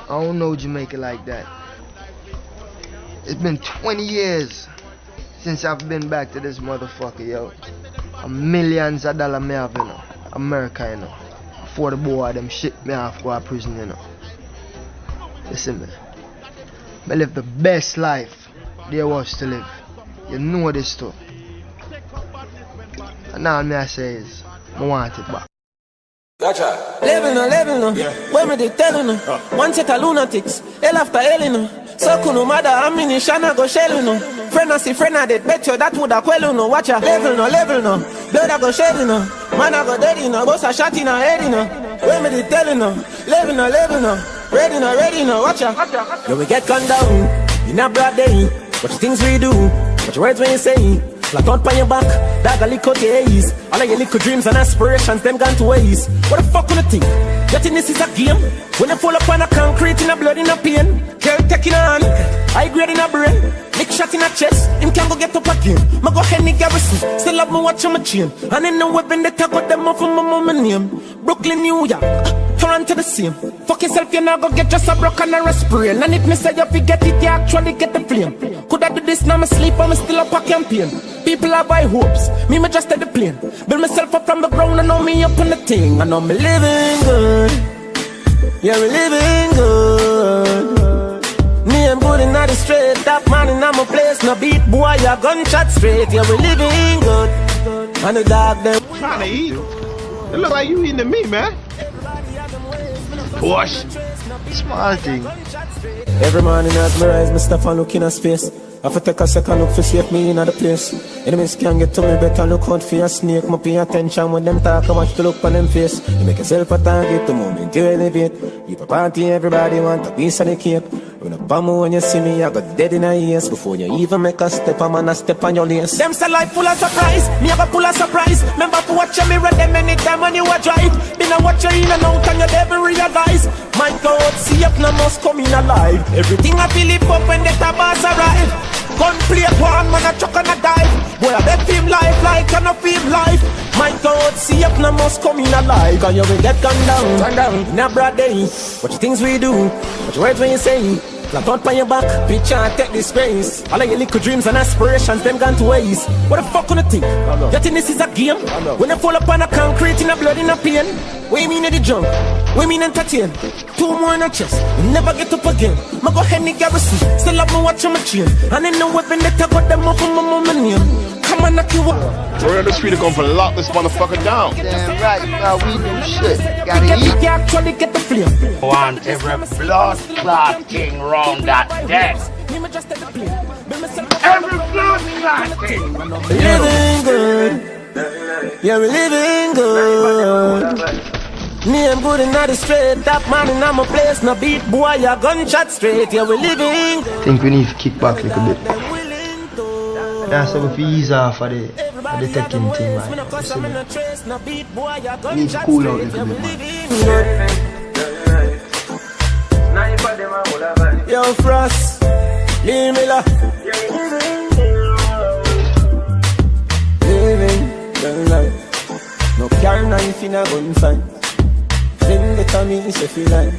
I don't know Jamaica like that. It's been 20 years since I've been back to this motherfucker, yo. And millions of dollars me have, you know. America, you know. Before the boy them shit me off go to prison, you know. Listen, man. I live the best life there was to live. You know this too. And now all me I say is, I want it back. Gotcha. Living no, yeah. When me they telling no. One set of lunatics, hell after hell no. So no matter how many shana go shell no. Friend I see friend I did bet you that would a quell no. Watch ya. Level no. Blood I go shed no. Man I go dead no. Boss a shot in a head no. When me they telling no. Living no. Ready no. Watch ya. Yo we get gunned down in a broad day. Watch the things we do. Watch the words when you say. Flat out on your back, dog a lick out your ears. All of your little dreams and aspirations, them gone to waste. What the fuck you think? You think this is a game? When you fall up on a concrete in a blood in a pain. Girl taking a hand, high grade in a brain. Nick shot in a chest, him can go get up again. Ma go Henny Garrison, still have me watch on my chain. And in the weapon they talk about them off of my mama name. Brooklyn, New York, Toronto the same. Fuck yourself, you now go get just a broke and a respray. And if me say you forget it, you actually get the flame. Could I do this now, me sleep, I'm still up a campaign. People have high hopes, me just at the plane. Build myself up from the ground, I know me up on the thing. I know me living good, yeah we living good. Me I'm good in the straight, top man in my place. No beat boy, a gunshot straight, yeah we living good. And the dog them trying to eat. It look like you eating the meat, man. Wash. Small thing. every morning as me rise, me stop and look in a space. I have to take a second look to save me in the place. Enemies can't get to me, better look out for your snake. Me pay attention when them talk, I want to look on them face. You make yourself a target the moment you elevate. You a party, everybody want a piece of the cake. When a bomb when you see me, I got dead in a ears. Before you even make a step, I'm gonna step on your lace. Them say life full of surprise, me have a full of surprise. Remember to watch your mirror them anytime when you a drive. Been a watch you in and out and you never realize. My God, see up now must come in alive. Everything I feel it up when the tabas arrive. Gun play one man a chuck and a dive. Boy I bet him life like an up him life. My God, see up now must come in alive. And you will get gunned down in a broad day. What you things we do, what your words when you say. Flat out on your back, picture and take this space. All of your little dreams and aspirations, them gone to waste. What the fuck you think? You think this is a game? When you fall up on a concrete in a blood in a pain. What you mean in the junk? What you mean entertain? 2 more in a chest, you never get up again. Ma go Henny Garrison, still have me watch on my chain. And in the weapon they talk about them off of my mama name. Come on, knock you up. We're on the street, going for lock this motherfucker down. Damn right, now we do shit. Gotta eat. You actually get the flame. Want every blood clot king round that desk. Every blood clot king. Living good, yeah we living good. Me I'm good in the straight, top man in my place. No beat boy, a gunshot straight, yeah we living. I think we need to kick back a little bit. That's how we ease off of the taking thing, man. Listen, we need to cool out a little bit, man. Yo Frost, Lee Miller. Living the life. No car, knife in a gunfight. Fling the tummy, it's a free life.